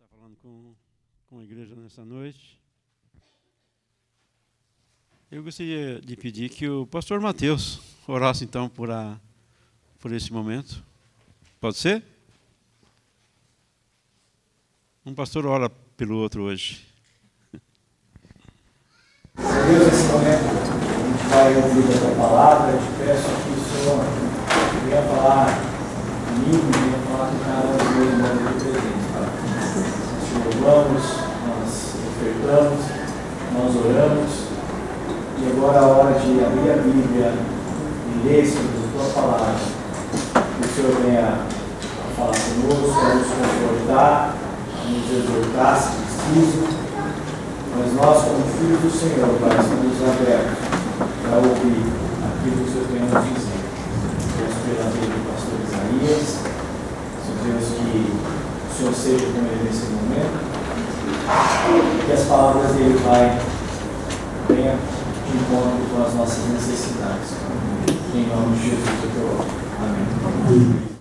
Está falando com a igreja nessa noite. Eu gostaria de pedir que o pastor Mateus orasse então por esse momento. Pode ser? Um pastor ora pelo outro hoje. Deus, nesse momento, a gente vai ouvir a tua palavra. Eu te peço que o Senhor venha falar comigo, venha falar com cada um dos meus irmãos aqui presentes, Pai. Nós te louvamos, nós ofertamos, nós oramos, e agora é a hora de abrir a Bíblia e ler sobre a tua palavra. Que o Senhor venha falar conosco, a nos confortar, a nos exortar, se preciso. Mas nós, como filhos do Senhor, Pai, estamos abertos para ouvir aquilo que o Senhor tem a nos dizer. Deus, pela vida do pastor Isaías, Deus, que o Senhor seja com ele nesse momento, que as palavras dele, Pai, venham de encontro com as nossas necessidades. Em nome de Jesus, eu te oro. Amém.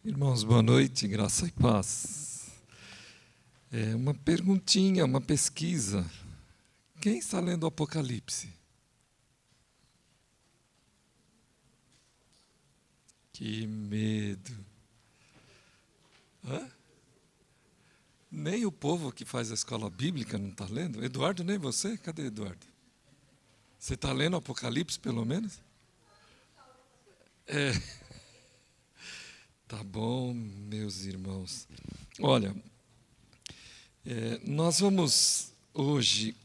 Irmãos, boa noite, graça e paz. Uma perguntinha, uma pesquisa. Quem está lendo o Apocalipse? Que medo. Hã? Nem o povo que faz a escola bíblica não está lendo? Eduardo, nem você? Cadê Eduardo? Você está lendo o Apocalipse, pelo menos? Tá bom, meus irmãos. Olha, nós vamos hoje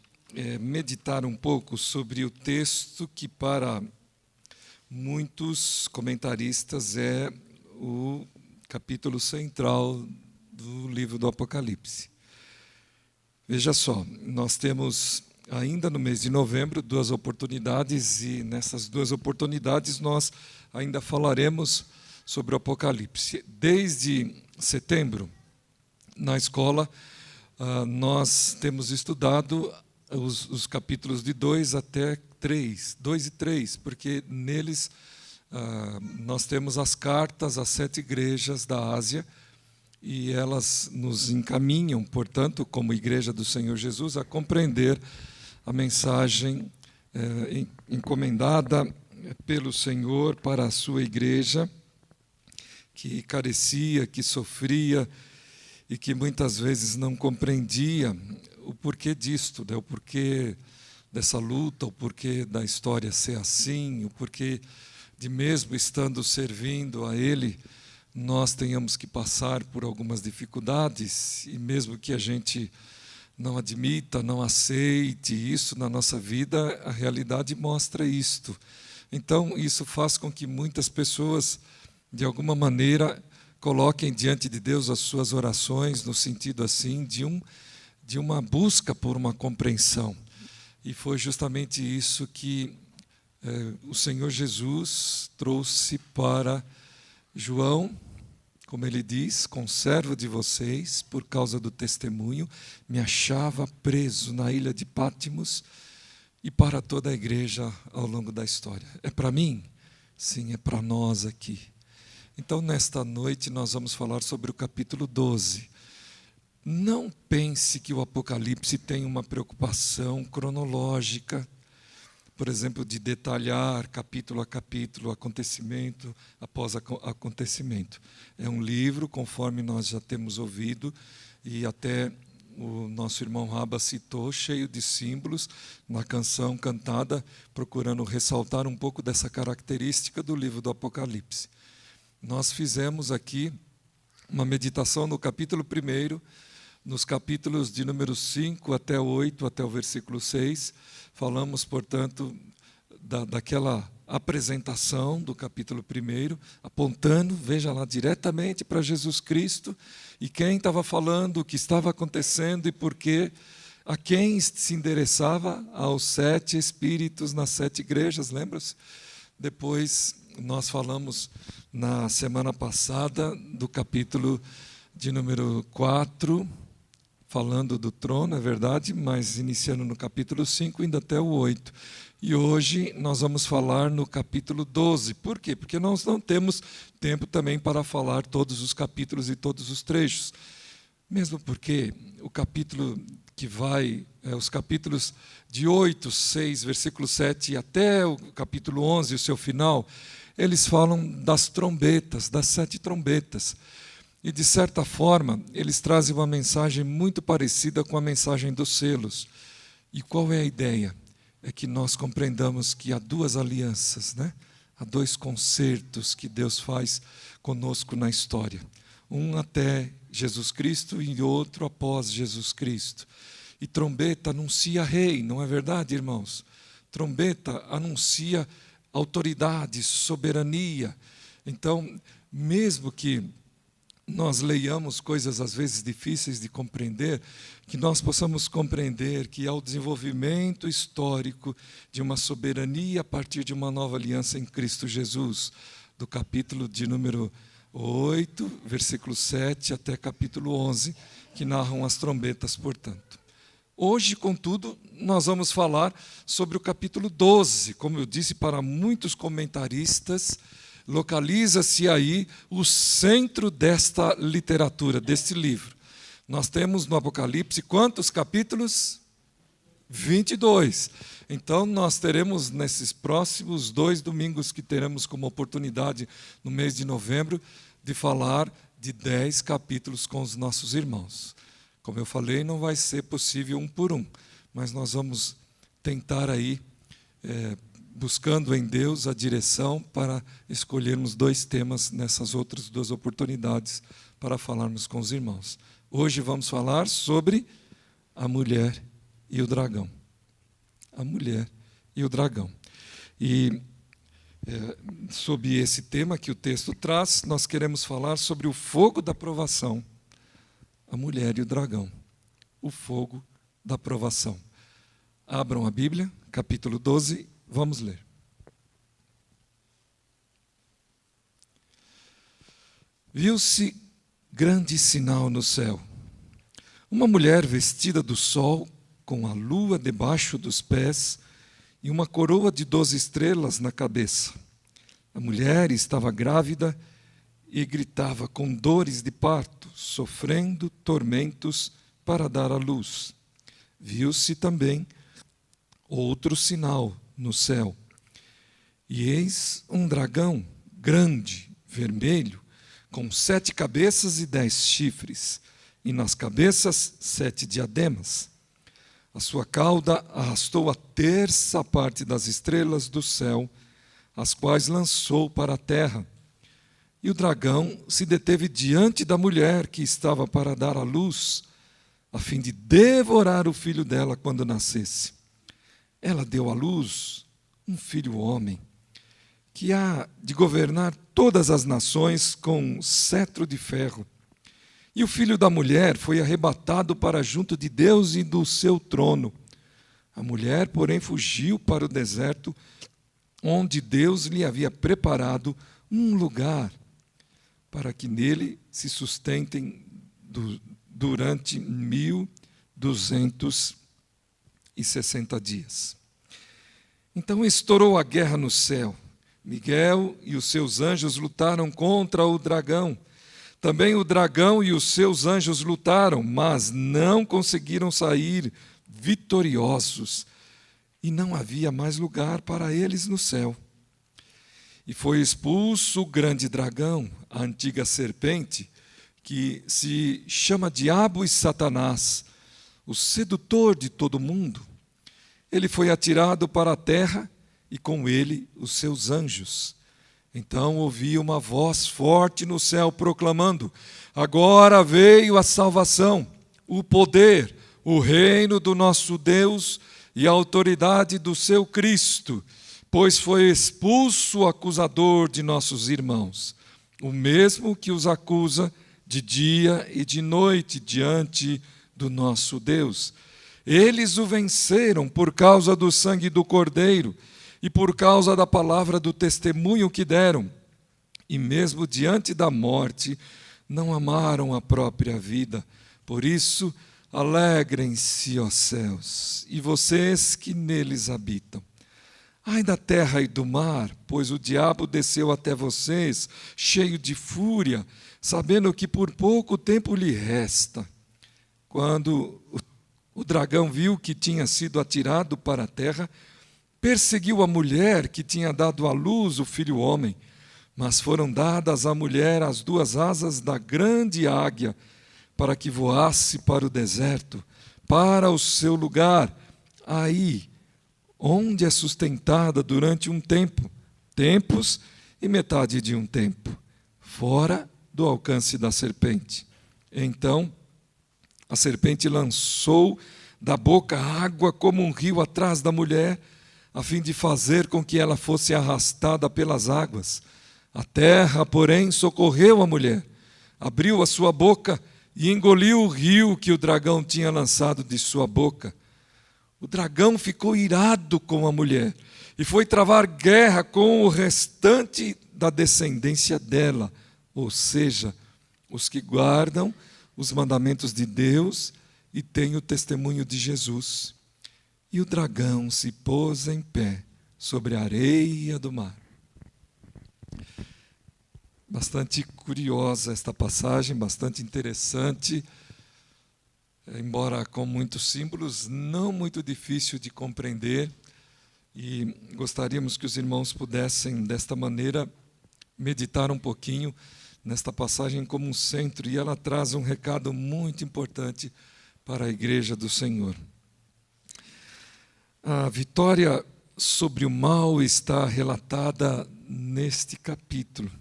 meditar um pouco sobre o texto que para muitos comentaristas é o capítulo central do livro do Apocalipse. Veja só, nós temos ainda no mês de novembro 2 oportunidades e nessas 2 oportunidades nós ainda falaremos sobre o Apocalipse. Desde setembro, na escola, nós temos estudado os capítulos de 2 até 3, 2 e 3, porque neles nós temos as cartas às 7 igrejas da Ásia, e elas nos encaminham, portanto, como Igreja do Senhor Jesus, a compreender a mensagem encomendada pelo Senhor para a sua igreja, que carecia, que sofria e que muitas vezes não compreendia o porquê disto, o porquê dessa luta, o porquê da história ser assim, o porquê de mesmo estando servindo a Ele, nós tenhamos que passar por algumas dificuldades, e mesmo que a gente não admita, não aceite isso na nossa vida, a realidade mostra isto. Então, isso faz com que muitas pessoas, de alguma maneira, coloquem diante de Deus as suas orações no sentido assim de uma busca por uma compreensão. E foi justamente isso que o Senhor Jesus trouxe para João, como ele diz: conservo de vocês, por causa do testemunho, me achava preso na ilha de Pátimos, e para toda a igreja ao longo da história. É para mim? Sim, é para nós aqui. Então, nesta noite, nós vamos falar sobre o capítulo 12. Não pense que o Apocalipse tem uma preocupação cronológica, por exemplo, de detalhar capítulo a capítulo, acontecimento após acontecimento. É um livro, conforme nós já temos ouvido, e até o nosso irmão Raba citou, cheio de símbolos, na canção cantada, procurando ressaltar um pouco dessa característica do livro do Apocalipse. Nós fizemos aqui uma meditação no capítulo 1, nos capítulos de número 5 até 8, até o versículo 6. Falamos, portanto, daquela apresentação do capítulo 1, apontando, veja lá, diretamente para Jesus Cristo, e quem estava falando, o que estava acontecendo e por quê, a quem se endereçava, aos 7 espíritos nas 7 igrejas, lembra-se? Depois nós falamos na semana passada do capítulo de número 4, falando do trono, é verdade, mas iniciando no capítulo 5, indo até o 8. E hoje nós vamos falar no capítulo 12. Por quê? Porque nós não temos tempo também para falar todos os capítulos e todos os trechos. Mesmo porque o capítulo que vai, os capítulos de 8, 6, versículo 7 até o capítulo 11, o seu final, eles falam das trombetas, das 7 trombetas. E, de certa forma, eles trazem uma mensagem muito parecida com a mensagem dos selos. E qual é a ideia? É que nós compreendamos que há 2 alianças, né? Há 2 concertos que Deus faz conosco na história. Um até Jesus Cristo e outro após Jesus Cristo. E trombeta anuncia rei, não é verdade, irmãos? Trombeta anuncia autoridade, soberania. Então, mesmo que nós leiamos coisas às vezes difíceis de compreender, que nós possamos compreender que há o desenvolvimento histórico de uma soberania a partir de uma nova aliança em Cristo Jesus, do capítulo de número 8, versículo 7 até capítulo 11, que narram as trombetas, portanto. Hoje, contudo, nós vamos falar sobre o capítulo 12. Como eu disse, para muitos comentaristas, localiza-se aí o centro desta literatura, deste livro. Nós temos no Apocalipse quantos capítulos? 22. Então, nós teremos nesses próximos 2 domingos que teremos como oportunidade no mês de novembro de falar de 10 capítulos com os nossos irmãos. Como eu falei, não vai ser possível um por um, mas nós vamos tentar aí buscando em Deus a direção para escolhermos 2 temas nessas outras 2 oportunidades para falarmos com os irmãos. Hoje vamos falar sobre a mulher e o dragão. A mulher e o dragão. E sob esse tema que o texto traz, nós queremos falar sobre o fogo da provação. A mulher e o dragão. O fogo da provação. Abram a Bíblia, capítulo 12. Vamos ler. Viu-se grande sinal no céu. Uma mulher vestida do sol, com a lua debaixo dos pés e uma coroa de 12 estrelas na cabeça. A mulher estava grávida e gritava com dores de parto, sofrendo tormentos para dar à luz. Viu-se também outro sinal no céu. E eis um dragão grande, vermelho, com 7 cabeças e 10 chifres, e nas cabeças 7 diademas. A sua cauda arrastou a 1/3 parte das estrelas do céu, as quais lançou para a terra. E o dragão se deteve diante da mulher que estava para dar à luz, a fim de devorar o filho dela quando nascesse. Ela deu à luz um filho homem, que há de governar todas as nações com cetro de ferro. E o filho da mulher foi arrebatado para junto de Deus e do seu trono. A mulher, porém, fugiu para o deserto, onde Deus lhe havia preparado um lugar para que nele se sustentem durante 1260 dias. Então estourou a guerra no céu. Miguel e os seus anjos lutaram contra o dragão. Também o dragão e os seus anjos lutaram, mas não conseguiram sair vitoriosos. E não havia mais lugar para eles no céu. E foi expulso o grande dragão, a antiga serpente, que se chama Diabo e Satanás, o sedutor de todo mundo. Ele foi atirado para a terra e com ele os seus anjos. Então ouvi uma voz forte no céu proclamando: agora veio a salvação, o poder, o reino do nosso Deus e a autoridade do seu Cristo, pois foi expulso o acusador de nossos irmãos, o mesmo que os acusa de dia e de noite diante do nosso Deus. Eles o venceram por causa do sangue do Cordeiro e por causa da palavra do testemunho que deram. E mesmo diante da morte, não amaram a própria vida. Por isso, Alegrem-se, ó céus, e vocês que neles habitam. Ai da terra e do mar, pois o diabo desceu até vocês, cheio de fúria, sabendo que por pouco tempo lhe resta. Quando o dragão viu que tinha sido atirado para a terra, perseguiu a mulher que tinha dado à luz o filho homem. Mas foram dadas à mulher as 2 asas da grande águia, para que voasse para o deserto, para o seu lugar, aí, onde é sustentada durante um tempo, tempos e metade de um tempo, fora do alcance da serpente. Então, a serpente lançou da boca água como um rio atrás da mulher, a fim de fazer com que ela fosse arrastada pelas águas. A terra, porém, socorreu a mulher, abriu a sua boca e engoliu o rio que o dragão tinha lançado de sua boca. O dragão ficou irado com a mulher e foi travar guerra com o restante da descendência dela, ou seja, os que guardam os mandamentos de Deus e têm o testemunho de Jesus. E o dragão se pôs em pé sobre a areia do mar. Bastante curiosa esta passagem, bastante interessante, embora com muitos símbolos, não muito difícil de compreender, e gostaríamos que os irmãos pudessem, desta maneira, meditar um pouquinho nesta passagem como um centro, e ela traz um recado muito importante para a Igreja do Senhor. A vitória sobre o mal está relatada neste capítulo.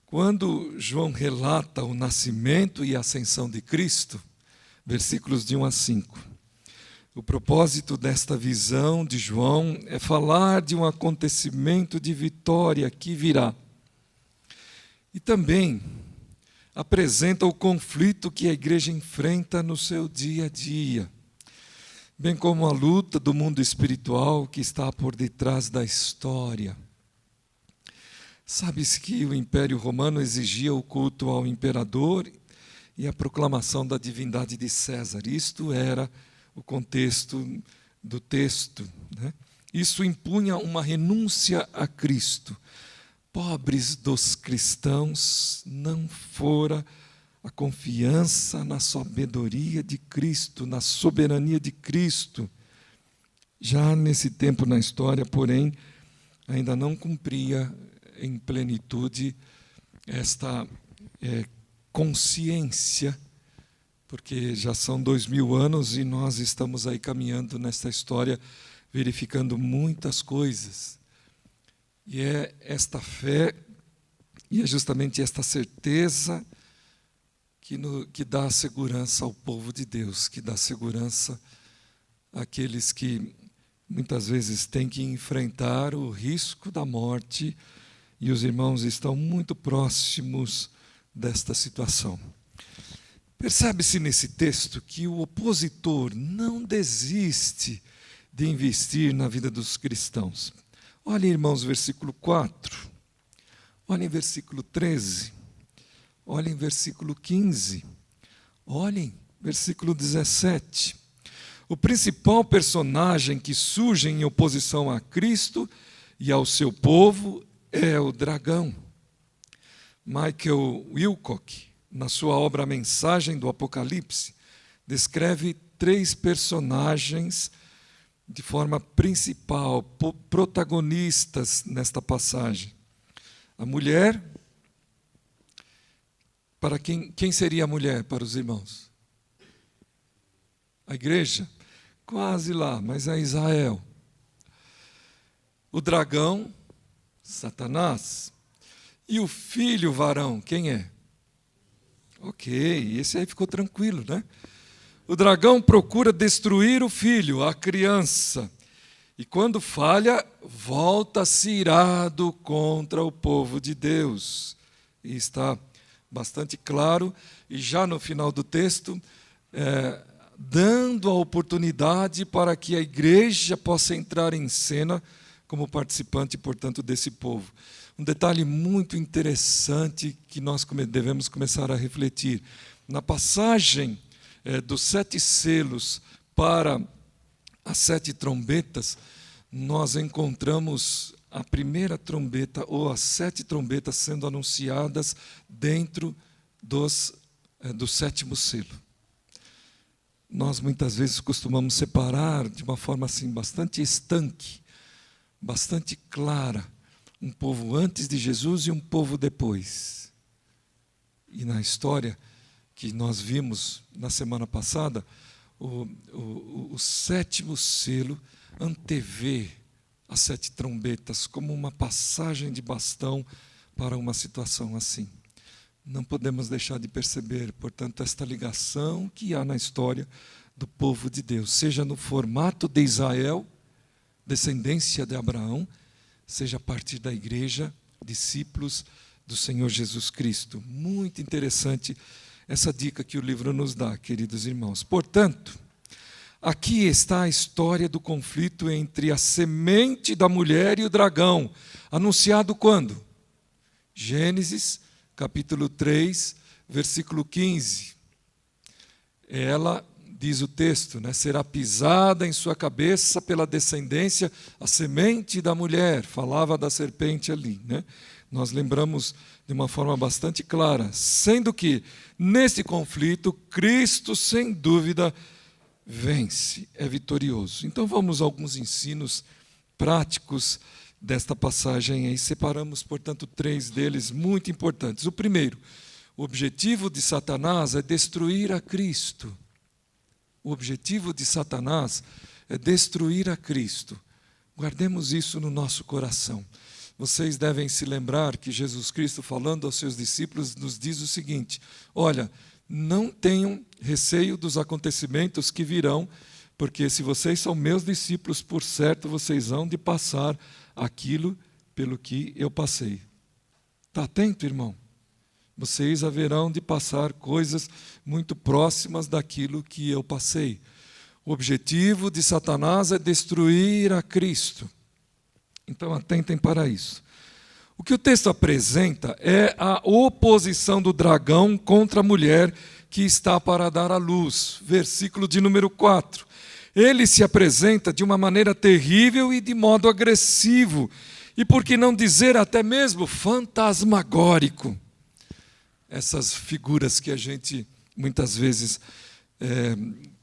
Quando João relata o nascimento e a ascensão de Cristo, versículos de 1 a 5, o propósito desta visão de João é falar de um acontecimento de vitória que virá. E também apresenta o conflito que a igreja enfrenta no seu dia a dia, bem como a luta do mundo espiritual que está por detrás da história. Sabe-se que o Império Romano exigia o culto ao imperador e a proclamação da divindade de César. Isto era o contexto do texto, né? Isso impunha uma renúncia a Cristo. Pobres dos cristãos, não fora a confiança na sabedoria de Cristo, na soberania de Cristo. Já nesse tempo na história, porém, ainda não cumpria em plenitude esta consciência, porque já são 2000 anos e nós estamos aí caminhando nesta história, verificando muitas coisas. E é esta fé, e é justamente esta certeza que dá segurança ao povo de Deus, que dá segurança àqueles que muitas vezes têm que enfrentar o risco da morte, e os irmãos estão muito próximos desta situação. Percebe-se nesse texto que o opositor não desiste de investir na vida dos cristãos. Olhem, irmãos, versículo 4, olhem versículo 13, olhem versículo 15, olhem versículo 17. O principal personagem que surge em oposição a Cristo e ao seu povo é o dragão. Michael Wilcock, na sua obra Mensagem do Apocalipse, descreve 3 personagens de forma principal, protagonistas nesta passagem. A mulher, para quem seria a mulher para os irmãos? A igreja? Quase lá, mas é Israel. O dragão, Satanás. E o filho varão, quem é? Ok, esse aí ficou tranquilo, né? O dragão procura destruir o filho, a criança. E quando falha, volta-se irado contra o povo de Deus. E está bastante claro, e já no final do texto, dando a oportunidade para que a igreja possa entrar em cena como participante, portanto, desse povo. Um detalhe muito interessante que nós devemos começar a refletir. Na passagem dos 7 selos para as 7 trombetas, nós encontramos a primeira trombeta ou as 7 trombetas sendo anunciadas dentro do 7º selo. Nós muitas vezes costumamos separar de uma forma assim bastante estanque, bastante clara, um povo antes de Jesus e um povo depois. E na história que nós vimos na semana passada, o 7º selo antevê as 7 trombetas como uma passagem de bastão para uma situação assim. Não podemos deixar de perceber, portanto, esta ligação que há na história do povo de Deus, seja no formato de Israel, descendência de Abraão, seja a partir da igreja, discípulos do Senhor Jesus Cristo. Muito interessante essa dica que o livro nos dá, queridos irmãos. Portanto, aqui está a história do conflito entre a semente da mulher e o dragão, anunciado quando? Gênesis, capítulo 3, versículo 15. Ela, diz o texto, será pisada em sua cabeça pela descendência, a semente da mulher. Falava da serpente ali. Nós lembramos de uma forma bastante clara, sendo que, nesse conflito, Cristo, sem dúvida, vence, é vitorioso. Então vamos a alguns ensinos práticos desta passagem aí. Separamos, portanto, 3 deles muito importantes. O primeiro, o objetivo de Satanás é destruir a Cristo. O objetivo de Satanás é destruir a Cristo. Guardemos isso no nosso coração. Vocês devem se lembrar que Jesus Cristo, falando aos seus discípulos, nos diz o seguinte: olha, não tenham receio dos acontecimentos que virão, porque se vocês são meus discípulos, por certo, vocês hão de passar aquilo pelo que eu passei. Está atento, irmão? Vocês haverão de passar coisas muito próximas daquilo que eu passei. O objetivo de Satanás é destruir a Cristo. Então, atentem para isso. O que o texto apresenta é a oposição do dragão contra a mulher que está para dar à luz. Versículo de número 4. Ele se apresenta de uma maneira terrível e de modo agressivo, e por que não dizer até mesmo fantasmagórico. Essas figuras que a gente muitas vezes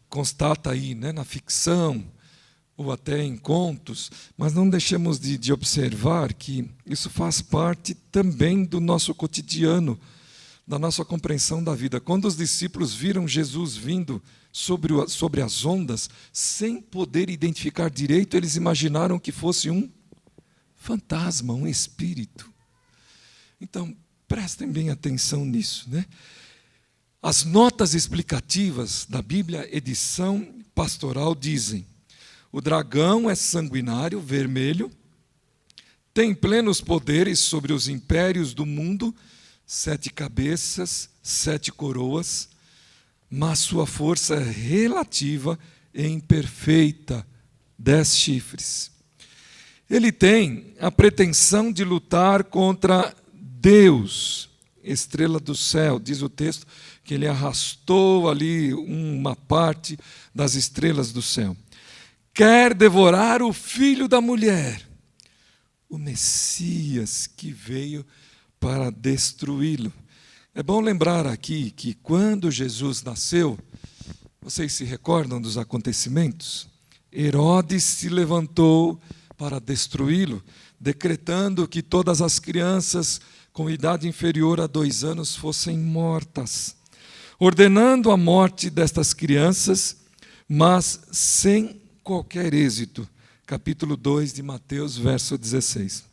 constata aí, na ficção, ou até em contos, mas não deixemos de observar que isso faz parte também do nosso cotidiano, da nossa compreensão da vida. Quando os discípulos viram Jesus vindo sobre as ondas, sem poder identificar direito, eles imaginaram que fosse um fantasma, um espírito. Então, prestem bem atenção nisso. As notas explicativas da Bíblia, edição pastoral, dizem: o dragão é sanguinário, vermelho, tem plenos poderes sobre os impérios do mundo, 7 cabeças, 7 coroas, mas sua força é relativa e imperfeita, 10 chifres. Ele tem a pretensão de lutar contra Deus, estrela do céu. Diz o texto que ele arrastou ali uma parte das estrelas do céu. Quer devorar o filho da mulher, o Messias que veio para destruí-lo. É bom lembrar aqui que quando Jesus nasceu, vocês se recordam dos acontecimentos? Herodes se levantou para destruí-lo, decretando que todas as crianças com idade inferior a 2 anos fossem mortas, ordenando a morte destas crianças, mas sem qualquer êxito. Capítulo 2 de Mateus, verso 16.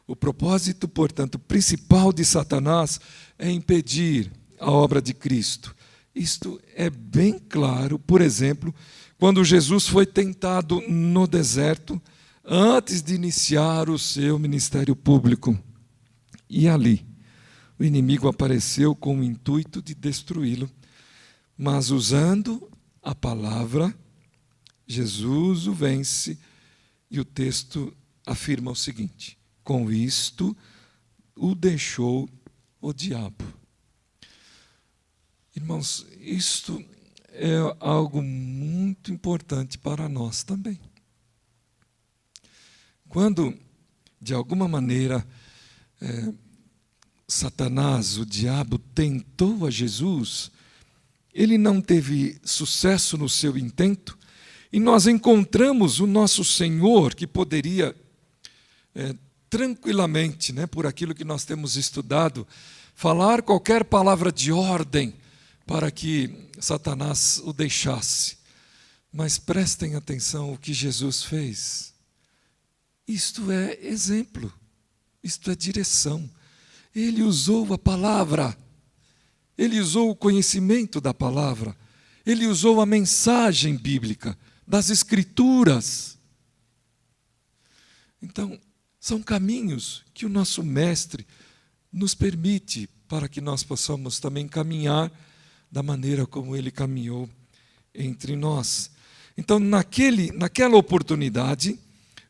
O propósito, portanto, principal de Satanás é impedir a obra de Cristo. Isto é bem claro, por exemplo, quando Jesus foi tentado no deserto, antes de iniciar o seu ministério público. E ali, o inimigo apareceu com o intuito de destruí-lo, mas usando a palavra, Jesus o vence, e o texto afirma o seguinte: com isto o deixou o diabo. Irmãos, isto é algo muito importante para nós também. Quando, de alguma maneira, Satanás, o diabo, tentou a Jesus, ele não teve sucesso no seu intento, e nós encontramos o nosso Senhor, que poderia tranquilamente, por aquilo que nós temos estudado, falar qualquer palavra de ordem para que Satanás o deixasse. Mas prestem atenção o que Jesus fez. Isto é exemplo, isto é direção. Ele usou a palavra, ele usou o conhecimento da palavra, ele usou a mensagem bíblica, das Escrituras. Então, são caminhos que o nosso Mestre nos permite para que nós possamos também caminhar da maneira como ele caminhou entre nós. Então, naquela oportunidade,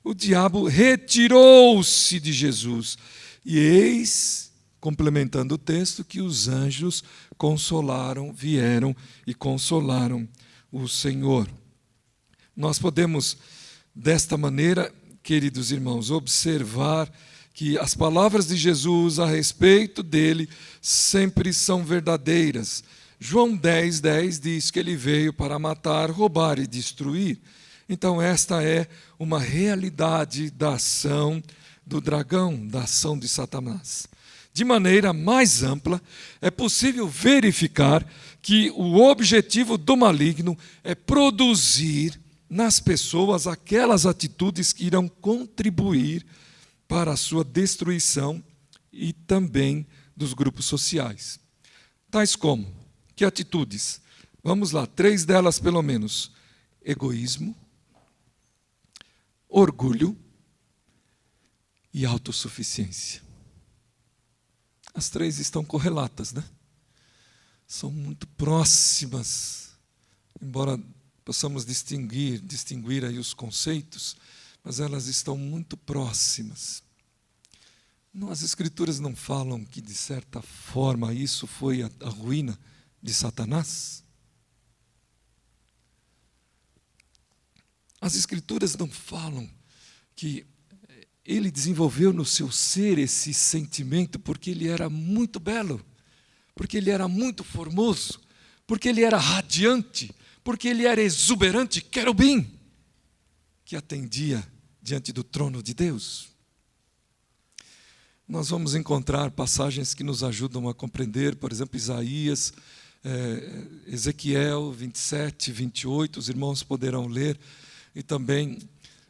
o diabo retirou-se de Jesus. E eis, complementando o texto, que os anjos vieram e consolaram o Senhor. Nós podemos, desta maneira, queridos irmãos, observar que as palavras de Jesus a respeito dele sempre são verdadeiras. João 10:10 diz que ele veio para matar, roubar e destruir. Então esta é uma realidade da ação do dragão, da ação de Satanás. De maneira mais ampla, é possível verificar que o objetivo do maligno é produzir nas pessoas aquelas atitudes que irão contribuir para a sua destruição e também dos grupos sociais. Tais como, que atitudes? Vamos lá, 3 delas pelo menos. Egoísmo, orgulho e autossuficiência. As 3 estão correlatas, São muito próximas, embora possamos distinguir aí os conceitos, mas elas estão muito próximas. As Escrituras não falam que, de certa forma, isso foi a ruína de Satanás? As Escrituras não falam que ele desenvolveu no seu ser esse sentimento porque ele era muito belo, porque ele era muito formoso, porque ele era radiante, porque ele era exuberante, querubim, que atendia diante do trono de Deus. Nós vamos encontrar passagens que nos ajudam a compreender, por exemplo, Isaías, Ezequiel 27, 28, os irmãos poderão ler, e também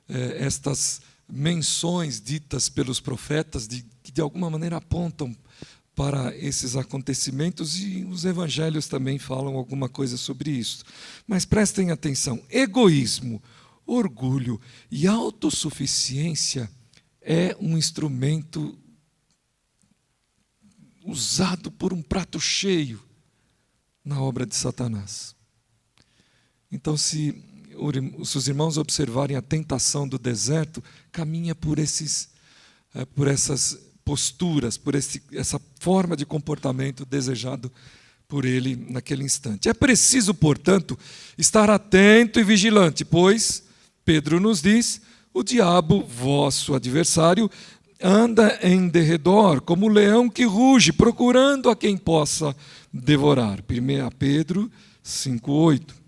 estas menções ditas pelos profetas, que de alguma maneira apontam para esses acontecimentos, e os evangelhos também falam alguma coisa sobre isso. Mas prestem atenção, egoísmo, orgulho e autossuficiência é um instrumento usado por um prato cheio na obra de Satanás. Então, se os irmãos observarem a tentação do deserto, caminha por essas posturas, por essa forma de comportamento desejado por ele naquele instante. É preciso, portanto, estar atento e vigilante, pois, Pedro nos diz, o diabo, vosso adversário, anda em derredor, como um leão que ruge, procurando a quem possa devorar. 1 Pedro 5:8.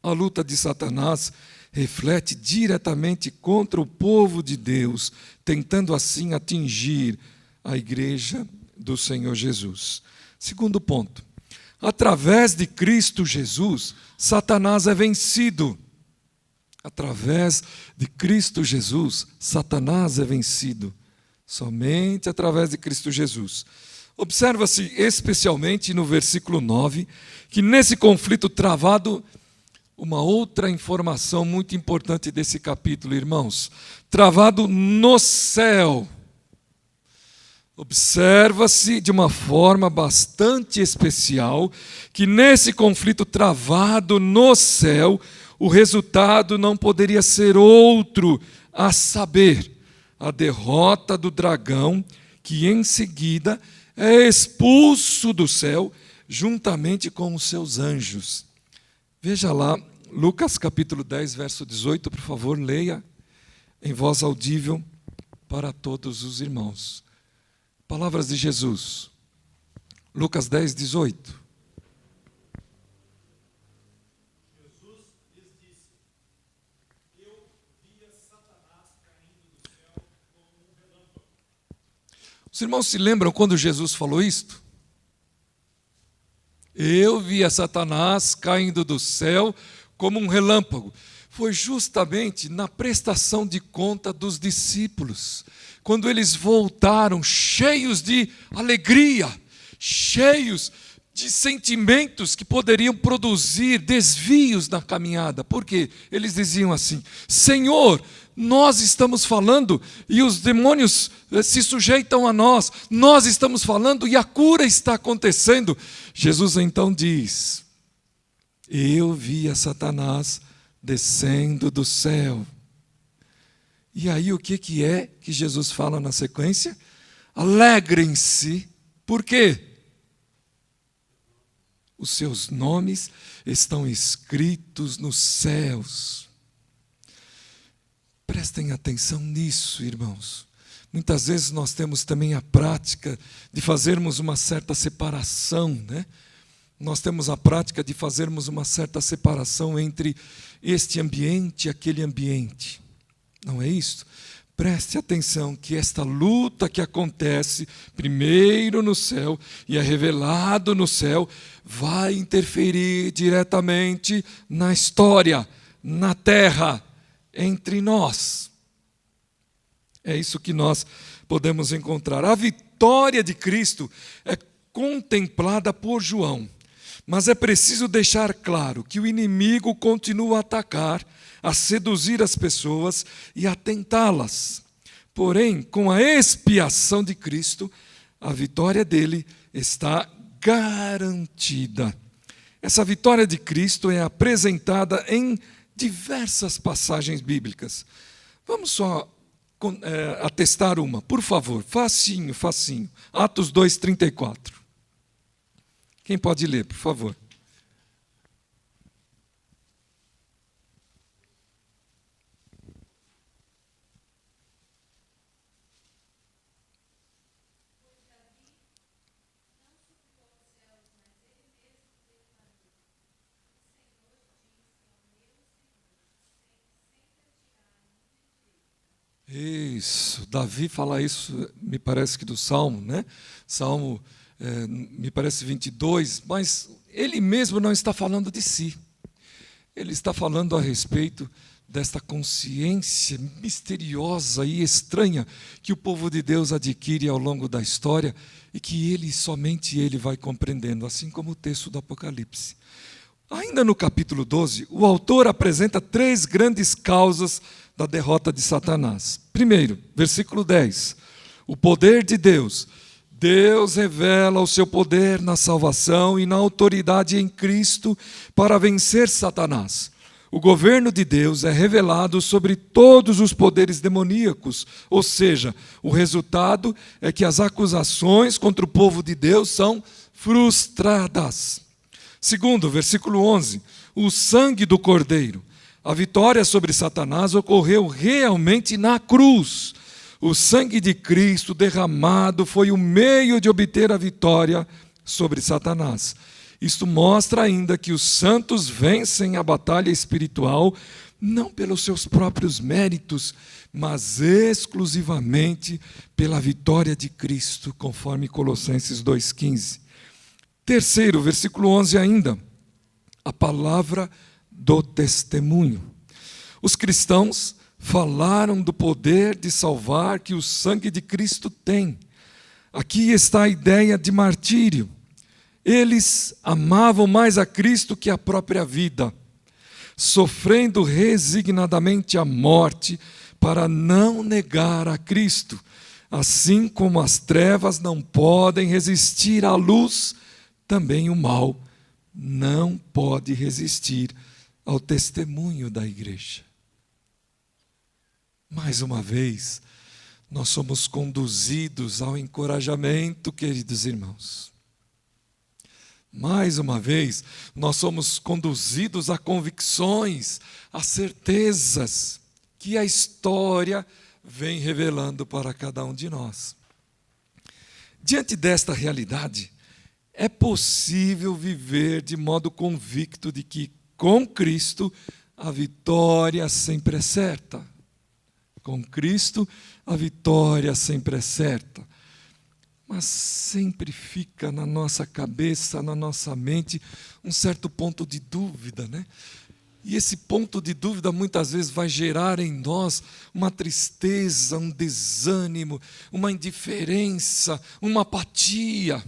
A luta de Satanás reflete diretamente contra o povo de Deus, tentando assim atingir a igreja do Senhor Jesus. Segundo ponto, através de Cristo Jesus, Satanás é vencido. Através de Cristo Jesus, Satanás é vencido. Somente através de Cristo Jesus. Observa-se especialmente no versículo 9, que nesse conflito travado, uma outra informação muito importante desse capítulo, irmãos, travado no céu. Observa-se de uma forma bastante especial que nesse conflito travado no céu, o resultado não poderia ser outro, a saber, a derrota do dragão, que em seguida é expulso do céu, juntamente com os seus anjos. Veja lá, Lucas capítulo 10, verso 18, por favor, leia em voz audível para todos os irmãos. Palavras de Jesus. Lucas 10, 18. Jesus lhes disse: Eu via Satanás caindo do céu como um relâmpago. Os irmãos se lembram quando Jesus falou isto? Eu via Satanás caindo do céu como um relâmpago. Foi justamente na prestação de conta dos discípulos, quando eles voltaram cheios de alegria, cheios de sentimentos que poderiam produzir desvios na caminhada. Por quê? Eles diziam assim: Senhor, nós estamos falando e os demônios se sujeitam a nós, nós estamos falando e a cura está acontecendo. Jesus então diz: eu via Satanás descendo do céu. E aí o que é que Jesus fala na sequência? Alegrem-se. Por quê? Os seus nomes estão escritos nos céus. Prestem atenção nisso, irmãos. Muitas vezes nós temos também a prática de fazermos uma certa separação, né? Nós temos a prática de fazermos uma certa separação entre este ambiente e aquele ambiente. Não é isso? Preste atenção que esta luta que acontece primeiro no céu e é revelado no céu, vai interferir diretamente na história, na terra, entre nós. É isso que nós podemos encontrar. A vitória de Cristo é contemplada por João, mas é preciso deixar claro que o inimigo continua a atacar, a seduzir as pessoas e a tentá-las. Porém, com a expiação de Cristo, a vitória dele está garantida. Essa vitória de Cristo é apresentada em diversas passagens bíblicas. Vamos só atestar uma, por favor, facinho. Atos 2:34. Quem pode ler, por favor? Isso, Davi fala isso, me parece que do Salmo, né? Salmo, me parece 22, mas ele mesmo não está falando de si. Ele está falando a respeito desta consciência misteriosa e estranha que o povo de Deus adquire ao longo da história e que somente ele vai compreendendo, assim como o texto do Apocalipse. Ainda no capítulo 12, o autor apresenta 3 grandes causas da derrota de Satanás. Primeiro, versículo 10, o poder de Deus. Deus revela o seu poder na salvação e na autoridade em Cristo para vencer Satanás. O governo de Deus é revelado sobre todos os poderes demoníacos, ou seja, o resultado é que as acusações contra o povo de Deus são frustradas. Segundo, versículo 11, o sangue do Cordeiro. A vitória sobre Satanás ocorreu realmente na cruz. O sangue de Cristo derramado foi o meio de obter a vitória sobre Satanás. Isto mostra ainda que os santos vencem a batalha espiritual não pelos seus próprios méritos, mas exclusivamente pela vitória de Cristo, conforme Colossenses 2,15. Terceiro, versículo 11 ainda, a palavra do testemunho. Os cristãos falaram do poder de salvar que o sangue de Cristo tem. Aqui está a ideia de martírio. Eles amavam mais a Cristo que a própria vida, sofrendo resignadamente a morte para não negar a Cristo. Assim como as trevas não podem resistir à luz, também o mal não pode resistir ao testemunho da igreja. Mais uma vez, nós somos conduzidos ao encorajamento, queridos irmãos. Mais uma vez, nós somos conduzidos a convicções, a certezas que a história vem revelando para cada um de nós. Diante desta realidade, é possível viver de modo convicto de que, com Cristo, a vitória sempre é certa. Com Cristo, a vitória sempre é certa. Mas sempre fica na nossa cabeça, na nossa mente, um certo ponto de dúvida, né? E esse ponto de dúvida muitas vezes vai gerar em nós uma tristeza, um desânimo, uma indiferença, uma apatia.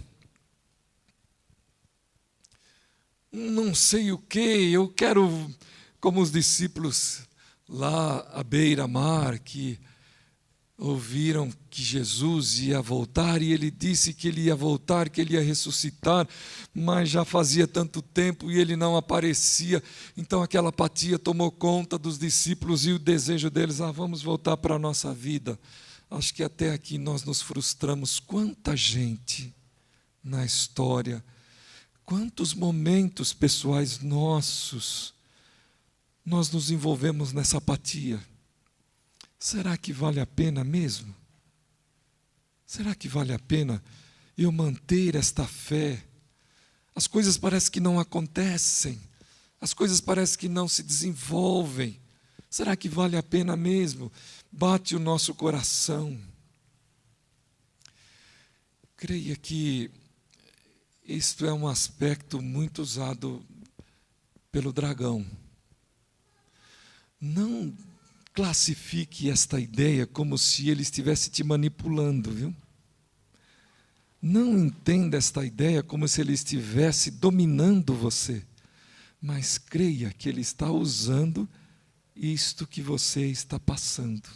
Não sei o que, eu quero, como os discípulos lá à beira-mar, que ouviram que Jesus ia voltar, e ele disse que ele ia voltar, que ele ia ressuscitar, mas já fazia tanto tempo e ele não aparecia. Então aquela apatia tomou conta dos discípulos e o desejo deles, vamos voltar para a nossa vida. Acho que até aqui nós nos frustramos. Quanta gente na história, quantos momentos pessoais nossos nós nos envolvemos nessa apatia. Será que vale a pena mesmo? Será que vale a pena eu manter esta fé? As coisas parecem que não acontecem, as coisas parecem que não se desenvolvem. Será que vale a pena mesmo? Bate o nosso coração. Creia que isto é um aspecto muito usado pelo dragão. Não classifique esta ideia como se ele estivesse te manipulando, viu? Não entenda esta ideia como se ele estivesse dominando você, mas creia que ele está usando isto que você está passando,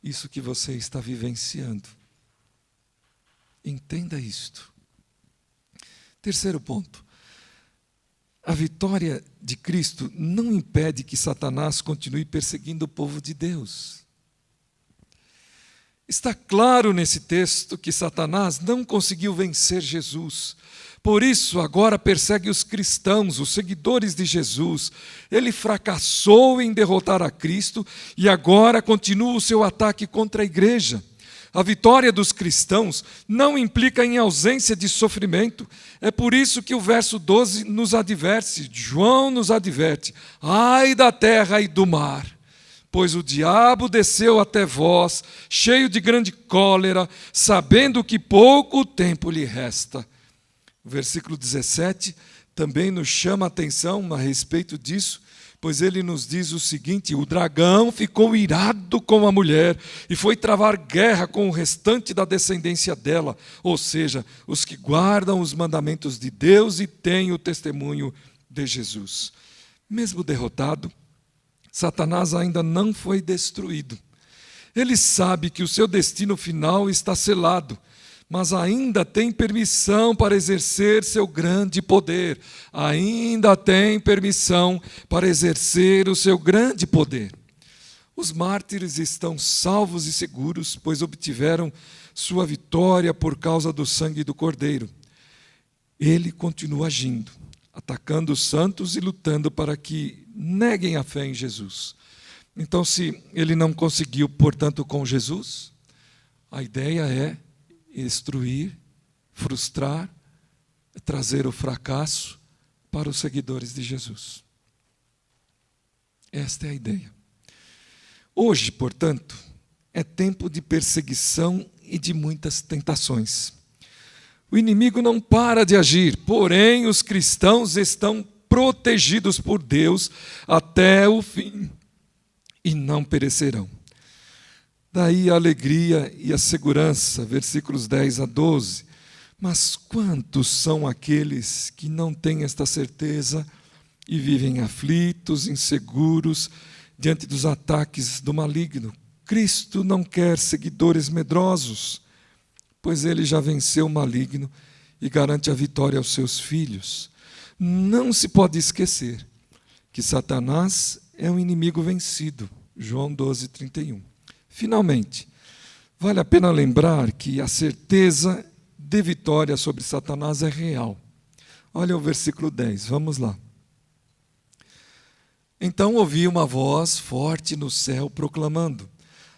isso que você está vivenciando. Entenda isto. Terceiro ponto. A vitória de Cristo não impede que Satanás continue perseguindo o povo de Deus. Está claro nesse texto que Satanás não conseguiu vencer Jesus. Por isso, agora persegue os cristãos, os seguidores de Jesus. Ele fracassou em derrotar a Cristo e agora continua o seu ataque contra a igreja. A vitória dos cristãos não implica em ausência de sofrimento. É por isso que o verso 12 nos adverte, João nos adverte: ai da terra e do mar, pois o diabo desceu até vós, cheio de grande cólera, sabendo que pouco tempo lhe resta. O versículo 17 também nos chama a atenção a respeito disso, pois ele nos diz o seguinte: o dragão ficou irado com a mulher e foi travar guerra com o restante da descendência dela, ou seja, os que guardam os mandamentos de Deus e têm o testemunho de Jesus. Mesmo derrotado, Satanás ainda não foi destruído. Ele sabe que o seu destino final está selado, mas ainda tem permissão para exercer seu grande poder. Ainda tem permissão para exercer o seu grande poder. Os mártires estão salvos e seguros, pois obtiveram sua vitória por causa do sangue do Cordeiro. Ele continua agindo, atacando os santos e lutando para que neguem a fé em Jesus. Então, se ele não conseguiu, portanto, com Jesus, a ideia é destruir, frustrar, trazer o fracasso para os seguidores de Jesus. Esta é a ideia. Hoje, portanto, é tempo de perseguição e de muitas tentações. O inimigo não para de agir, porém os cristãos estão protegidos por Deus até o fim e não perecerão. Daí a alegria e a segurança, versículos 10 a 12. Mas quantos são aqueles que não têm esta certeza e vivem aflitos, inseguros, diante dos ataques do maligno? Cristo não quer seguidores medrosos, pois ele já venceu o maligno e garante a vitória aos seus filhos. Não se pode esquecer que Satanás é um inimigo vencido. João 12, 31. Finalmente, vale a pena lembrar que a certeza de vitória sobre Satanás é real. Olha o versículo 10, vamos lá. Então ouvi uma voz forte no céu proclamando: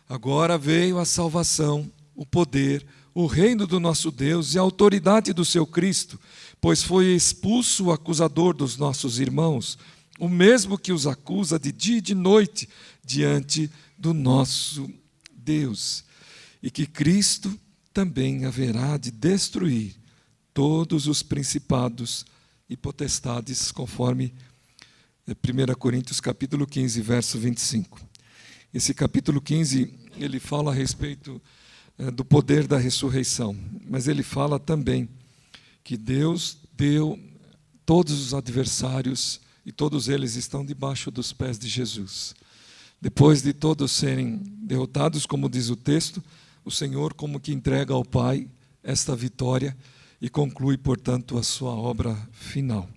agora veio a salvação, o poder, o reino do nosso Deus e a autoridade do seu Cristo, pois foi expulso o acusador dos nossos irmãos, o mesmo que os acusa de dia e de noite diante do nosso Deus, e que Cristo também haverá de destruir todos os principados e potestades, conforme 1 Coríntios capítulo 15, verso 25. Esse capítulo 15, ele fala a respeito do poder da ressurreição, mas ele fala também que Deus deu todos os adversários e todos eles estão debaixo dos pés de Jesus. Depois de todos serem derrotados, como diz o texto, o Senhor como que entrega ao Pai esta vitória e conclui, portanto, a sua obra final.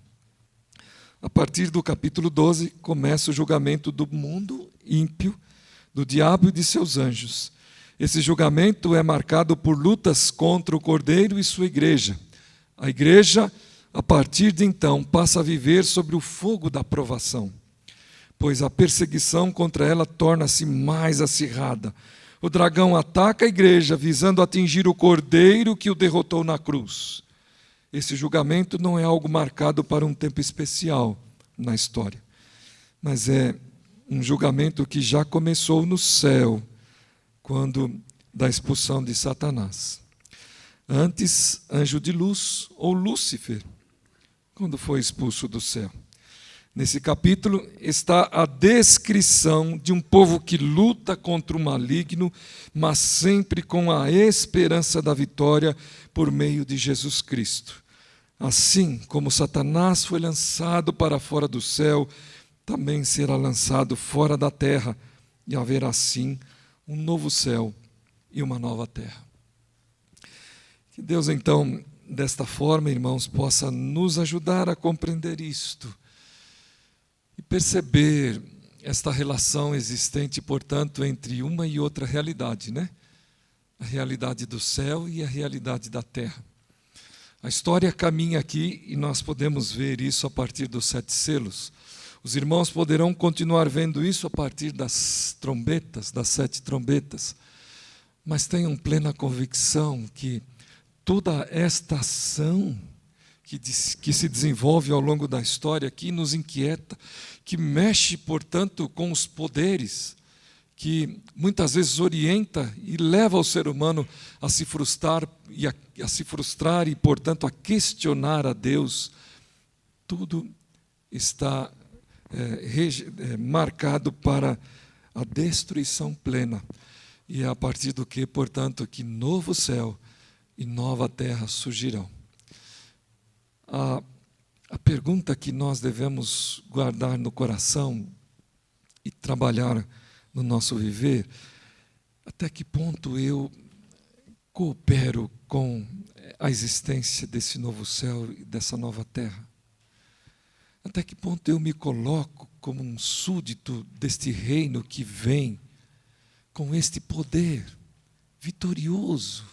A partir do capítulo 12, começa o julgamento do mundo ímpio, do diabo e de seus anjos. Esse julgamento é marcado por lutas contra o Cordeiro e sua igreja. A igreja, a partir de então, passa a viver sobre o fogo da provação, pois a perseguição contra ela torna-se mais acirrada. O dragão ataca a igreja, visando atingir o Cordeiro que o derrotou na cruz. Esse julgamento não é algo marcado para um tempo especial na história, mas é um julgamento que já começou no céu, quando da expulsão de Satanás. Antes, anjo de luz, ou Lúcifer, quando foi expulso do céu. Nesse capítulo está a descrição de um povo que luta contra o maligno, mas sempre com a esperança da vitória por meio de Jesus Cristo. Assim como Satanás foi lançado para fora do céu, também será lançado fora da terra, e haverá assim um novo céu e uma nova terra. Que Deus, então, desta forma, irmãos, possa nos ajudar a compreender isto e perceber esta relação existente, portanto, entre uma e outra realidade, né? A realidade do céu e a realidade da terra. A história caminha aqui e nós podemos ver isso a partir dos 7 selos. Os irmãos poderão continuar vendo isso a partir das trombetas, das 7 trombetas. Mas tenham plena convicção que toda esta ação que se desenvolve ao longo da história aqui nos inquieta, que mexe, portanto, com os poderes, que muitas vezes orienta e leva o ser humano a se frustrar e, portanto, a questionar a Deus. Tudo está marcado para a destruição plena. E é a partir do que, portanto, que novo céu e nova terra surgirão. A pergunta que nós devemos guardar no coração e trabalhar no nosso viver: até que ponto eu coopero com a existência desse novo céu e dessa nova terra? Até que ponto eu me coloco como um súdito deste reino que vem com este poder vitorioso,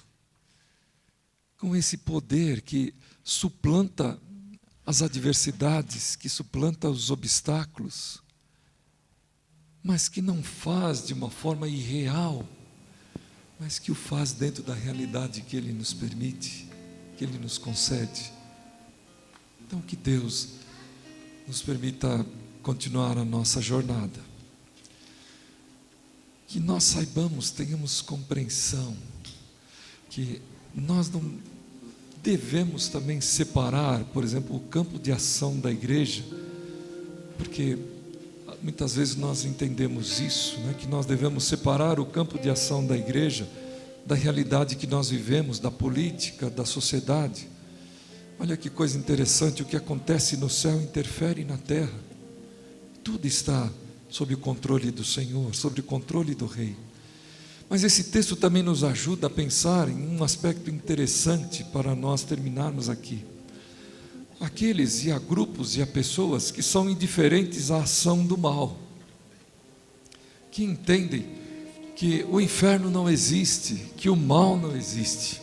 com esse poder que suplanta as adversidades, que suplanta os obstáculos, mas que não faz de uma forma irreal, mas que o faz dentro da realidade que Ele nos permite, que Ele nos concede. Então, que Deus nos permita continuar a nossa jornada, que nós saibamos, tenhamos compreensão, que nós não devemos também separar, por exemplo, o campo de ação da igreja, porque muitas vezes nós entendemos isso, né, que nós devemos separar o campo de ação da igreja da realidade que nós vivemos, da política, da sociedade. Olha que coisa interessante, o que acontece no céu interfere na terra. Tudo está sob o controle do Senhor, sob o controle do Rei. Mas esse texto também nos ajuda a pensar em um aspecto interessante para nós terminarmos aqui. Aqueles e há grupos e há pessoas que são indiferentes à ação do mal, que entendem que o inferno não existe, que o mal não existe,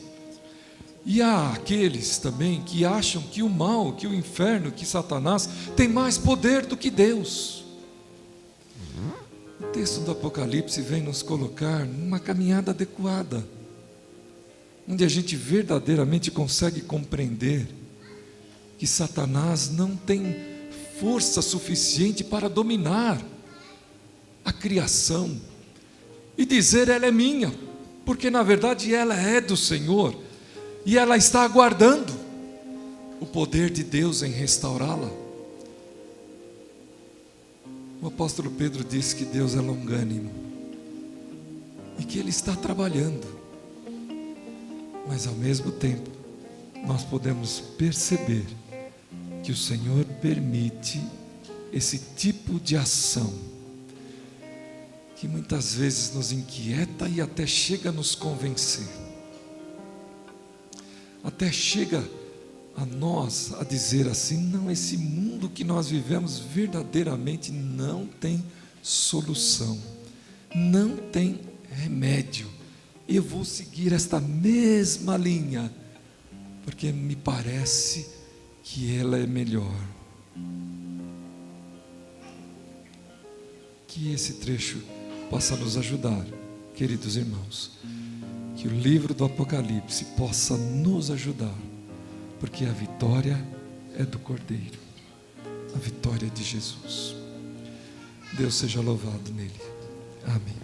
E há aqueles também que acham que o mal, que o inferno, que Satanás tem mais poder do que Deus. O texto do Apocalipse vem nos colocar numa caminhada adequada, onde a gente verdadeiramente consegue compreender que Satanás não tem força suficiente para dominar a criação e dizer ela é minha, porque na verdade ela é do Senhor e ela está aguardando o poder de Deus em restaurá-la. O apóstolo Pedro disse que Deus é longânimo e que Ele está trabalhando, mas ao mesmo tempo nós podemos perceber que o Senhor permite esse tipo de ação que muitas vezes nos inquieta e até chega a nos convencer, até chega a nós a dizer assim: não, esse mundo que nós vivemos verdadeiramente não tem solução, não tem remédio. Eu vou seguir esta mesma linha, porque me parece que ela é melhor. Que esse trecho possa nos ajudar, queridos irmãos, que o livro do Apocalipse possa nos ajudar, porque a vitória é do Cordeiro, a vitória é de Jesus. Deus seja louvado nele. Amém.